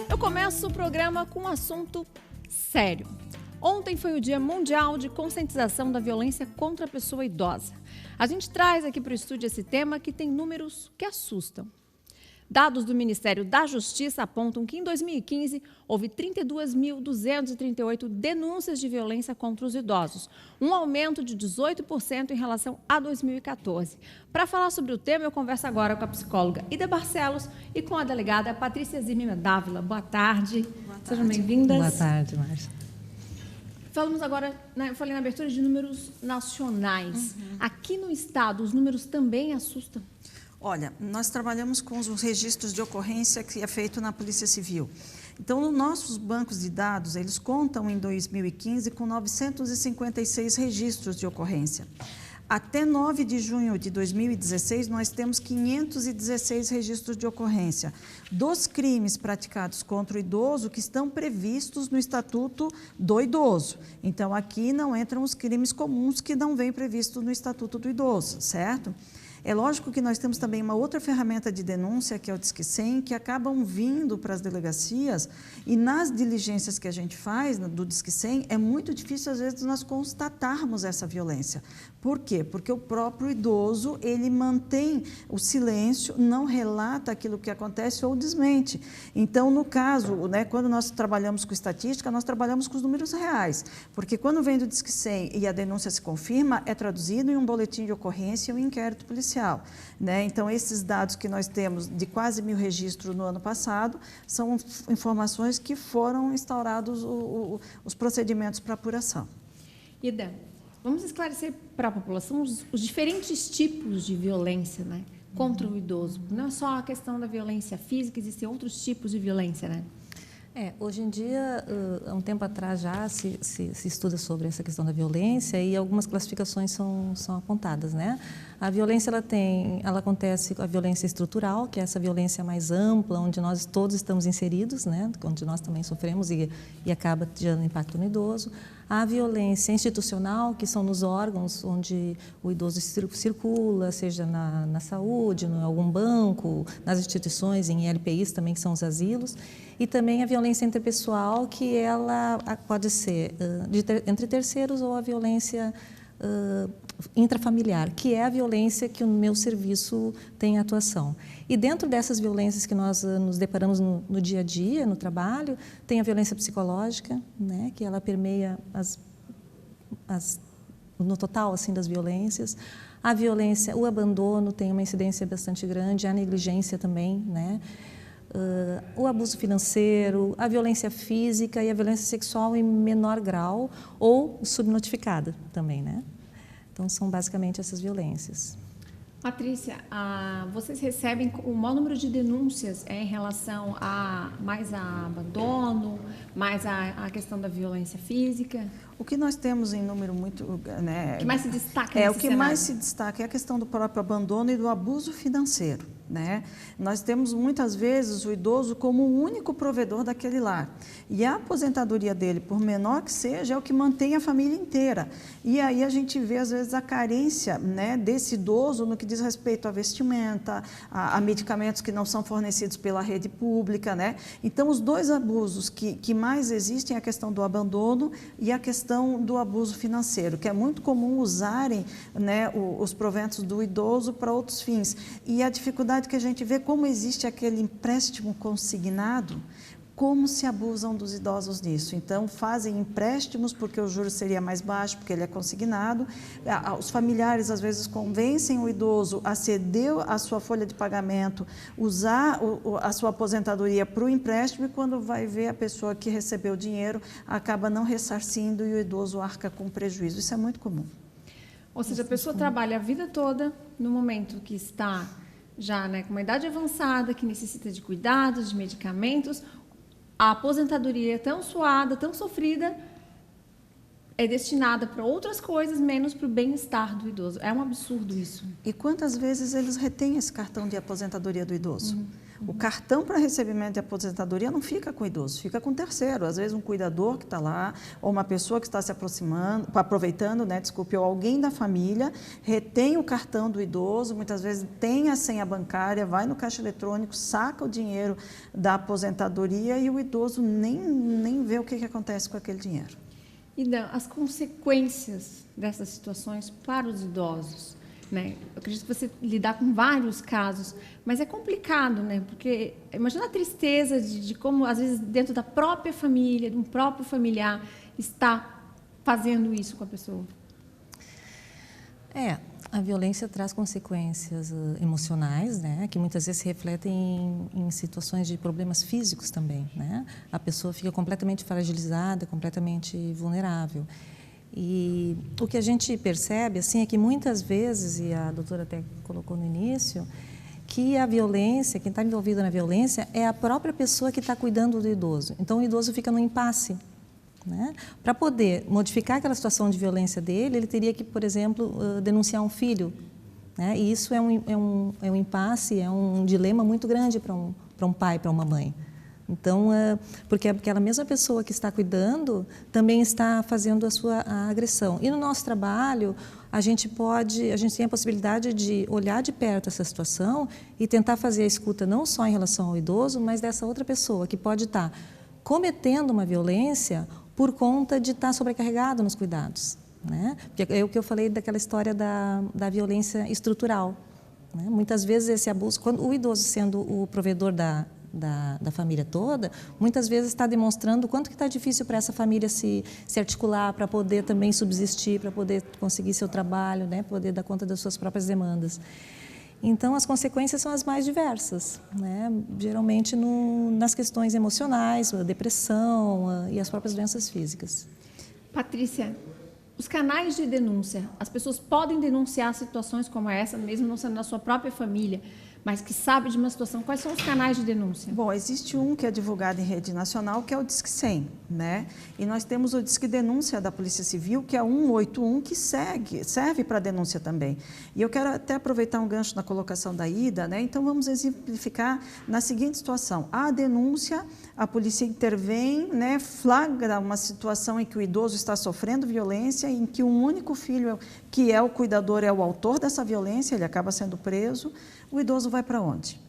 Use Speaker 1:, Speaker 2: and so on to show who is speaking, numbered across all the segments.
Speaker 1: Eu começo o programa com um assunto sério. Ontem foi o Dia Mundial de Conscientização da Violência contra a Pessoa Idosa. A gente traz aqui para o estúdio esse tema que tem números que assustam. Dados do Ministério da Justiça apontam que em 2015 houve 32.238 denúncias de violência contra os idosos, um aumento de 18% em relação a 2014. Para falar sobre o tema, eu converso agora com a psicóloga Ida Barcelos e com a delegada Patrícia Zimmermann Dávila. Boa tarde.
Speaker 2: Boa tarde.
Speaker 1: Sejam bem-vindas.
Speaker 3: Boa tarde, Márcia.
Speaker 1: Falamos agora, eu falei na abertura, de números nacionais. Aqui no estado, os números também assustam?
Speaker 2: Olha, nós trabalhamos com os registros de ocorrência que é feito na Polícia Civil. Então, os nossos bancos de dados, eles contam em 2015 com 956 registros de ocorrência. Até 9 de junho de 2016, nós temos 516 registros de ocorrência dos crimes praticados contra o idoso que estão previstos no Estatuto do Idoso. Então, aqui não entram os crimes comuns que não vêm previstos no Estatuto do Idoso, certo? É lógico que nós temos também uma outra ferramenta de denúncia, que é o Disque 100, que acabam vindo para as delegacias e nas diligências que a gente faz do Disque 100, é muito difícil, às vezes, nós constatarmos essa violência. Por quê? Porque o próprio idoso, ele mantém o silêncio, não relata aquilo que acontece ou desmente. Então, no caso, né, quando nós trabalhamos com estatística, nós trabalhamos com os números reais, porque quando vem do Disque 100 e a denúncia se confirma, é traduzido em um boletim de ocorrência e um inquérito policial. Né? Então, esses dados que nós temos de quase 1.000 registros no ano passado são informações que foram instaurados os procedimentos para apuração.
Speaker 1: Ida, vamos esclarecer para a população os diferentes tipos de violência, né, contra o idoso. Não é só a questão da violência física, existem outros tipos de violência, né?
Speaker 3: Hoje em dia, há um tempo atrás já se estuda sobre essa questão da violência e algumas classificações são apontadas, né? A violência, ela acontece com a violência estrutural, que é essa violência mais ampla, onde nós todos estamos inseridos, né? Onde nós também sofremos e acaba gerando impacto no idoso. A violência institucional, que são nos órgãos onde o idoso circula, seja na saúde, em algum banco, nas instituições, em LPIs também, que são os asilos. E também a violência interpessoal, que ela pode ser entre terceiros ou a violência intrafamiliar, que é a violência que o meu serviço tem atuação. E dentro dessas violências que nós nos deparamos no dia a dia, no trabalho, tem a violência psicológica, né, que ela permeia no total assim, das violências. A violência, o abandono tem uma incidência bastante grande, a negligência também, né? O abuso financeiro, a violência física e a violência sexual em menor grau ou subnotificada também, né? Então, são basicamente essas violências.
Speaker 1: Patrícia, vocês recebem o maior número de denúncias em relação mais a abandono, mais a questão da violência física?
Speaker 2: O que nós temos em número muito... Né,
Speaker 1: o que mais se destaca nesse
Speaker 2: o que
Speaker 1: cenário?
Speaker 2: mais se destaca é a questão do próprio abandono e do abuso financeiro. Né? Nós temos muitas vezes o idoso como o único provedor daquele lar. E a aposentadoria dele, por menor que seja, é o que mantém a família inteira. E aí a gente vê, às vezes, a carência, né, desse idoso no que diz respeito à vestimenta, a medicamentos que não são fornecidos pela rede pública. Né? Então, os dois abusos que mais existem é a questão do abandono e a questão do abuso financeiro, que é muito comum usarem, né, os proventos do idoso para outros fins. E a dificuldade que a gente vê como existe aquele empréstimo consignado, como se abusam dos idosos nisso. Então, fazem empréstimos porque o juro seria mais baixo, porque ele é consignado. Os familiares, às vezes, convencem o idoso a ceder a sua folha de pagamento, usar a sua aposentadoria para o empréstimo e, quando vai ver, a pessoa que recebeu o dinheiro acaba não ressarcindo e o idoso arca com prejuízo. Isso é muito comum.
Speaker 1: Ou seja, a pessoa trabalha a vida toda, no momento que está já, né, com uma idade avançada, que necessita de cuidados, de medicamentos, a aposentadoria é tão suada, tão sofrida, é destinada para outras coisas, menos para o bem-estar do idoso. É um absurdo isso.
Speaker 2: E quantas vezes eles retêm esse cartão de aposentadoria do idoso? O cartão para recebimento de aposentadoria não fica com o idoso, fica com o terceiro. Às vezes um cuidador que está lá, ou uma pessoa que está se aproveitando, né, desculpe, ou alguém da família, retém o cartão do idoso, muitas vezes tem a senha bancária, vai no caixa eletrônico, saca o dinheiro da aposentadoria e o idoso nem vê o que acontece com aquele dinheiro.
Speaker 1: E as consequências dessas situações para os idosos, né? Eu acredito que você lidar com vários casos, mas é complicado, né? Porque imagina a tristeza de como, às vezes, dentro da própria família, de um próprio familiar, está fazendo isso com a pessoa.
Speaker 3: A violência traz consequências emocionais, né, que muitas vezes se refletem em situações de problemas físicos também, né? A pessoa fica completamente fragilizada, completamente vulnerável. E o que a gente percebe assim é que muitas vezes, e a doutora até colocou no início, que a violência, quem está envolvido na violência é a própria pessoa que está cuidando do idoso. Então o idoso fica no impasse. Né? Para poder modificar aquela situação de violência dele, ele teria que, por exemplo, denunciar um filho. Né? E isso é um impasse, é um dilema muito grande para um pai, para uma mãe. Então, porque aquela mesma pessoa que está cuidando também está fazendo a agressão. E no nosso trabalho, a gente tem a possibilidade de olhar de perto essa situação e tentar fazer a escuta não só em relação ao idoso, mas dessa outra pessoa que pode estar cometendo uma violência por conta de estar sobrecarregado nos cuidados. Né? Porque é o que eu falei daquela história da violência estrutural. Né? Muitas vezes esse abuso, quando o idoso sendo o provedor da família toda, muitas vezes está demonstrando o quanto que está difícil para essa família se articular, para poder também subsistir, para poder conseguir seu trabalho, né? Poder dar conta das suas próprias demandas. Então, as consequências são as mais diversas, né? Geralmente nas questões emocionais, a depressão e as próprias doenças físicas.
Speaker 1: Patrícia, os canais de denúncia, as pessoas podem denunciar situações como essa, mesmo não sendo na sua própria família, mas que sabe de uma situação. Quais são os canais de denúncia?
Speaker 2: Bom, existe um que é divulgado em rede nacional, que é o Disque 100, né? E nós temos o Disque Denúncia da Polícia Civil, que é 181, que serve para denúncia também. E eu quero até aproveitar um gancho na colocação da Ida, né? Então, vamos exemplificar na seguinte situação. A denúncia, a polícia intervém, né? Flagra uma situação em que o idoso está sofrendo violência, em que um único filho, que é o cuidador, é o autor dessa violência, ele acaba sendo preso. O idoso vai para onde?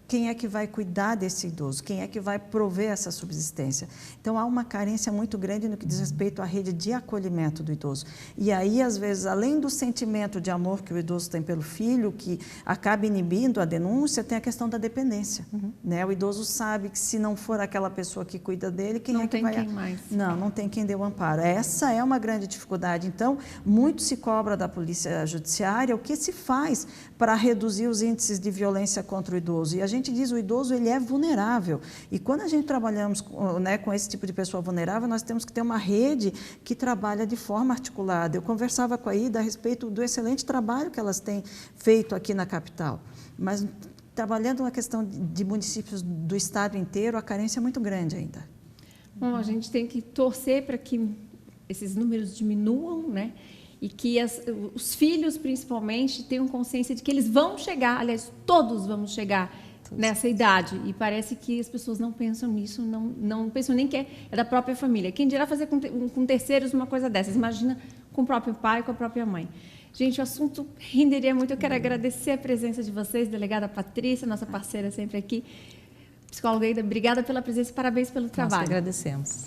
Speaker 2: Quem é que vai cuidar desse idoso? Quem é que vai prover essa subsistência? Então, há uma carência muito grande no que diz respeito à rede de acolhimento do idoso. E aí, às vezes, além do sentimento de amor que o idoso tem pelo filho, que acaba inibindo a denúncia, tem a questão da dependência. Né? O idoso sabe que se não for aquela pessoa que cuida dele, quem é que vai...
Speaker 1: Não tem quem mais.
Speaker 2: Não tem quem dê o amparo. Essa é uma grande dificuldade. Então, muito se cobra da polícia judiciária o que se faz para reduzir os índices de violência contra o idoso. E a gente diz, o idoso ele é vulnerável. E quando a gente trabalhamos, né, com esse tipo de pessoa vulnerável, nós temos que ter uma rede que trabalha de forma articulada. Eu conversava com a Ida a respeito do excelente trabalho que elas têm feito aqui na capital. Mas trabalhando na questão de municípios do estado inteiro, a carência é muito grande ainda.
Speaker 1: Bom, a gente tem que torcer para que esses números diminuam, né? E que os filhos, principalmente, tenham consciência de que eles vão chegar, aliás, todos vamos chegar nessa idade. E parece que as pessoas não pensam nisso, não pensam nem que é da própria família. Quem dirá fazer com terceiros uma coisa dessas? Imagina com o próprio pai, com a própria mãe. Gente, o assunto renderia muito. Eu quero agradecer a presença de vocês, delegada Patrícia, nossa parceira sempre aqui. Psicóloga Ida, obrigada pela presença e parabéns pelo trabalho.
Speaker 3: Nós que agradecemos.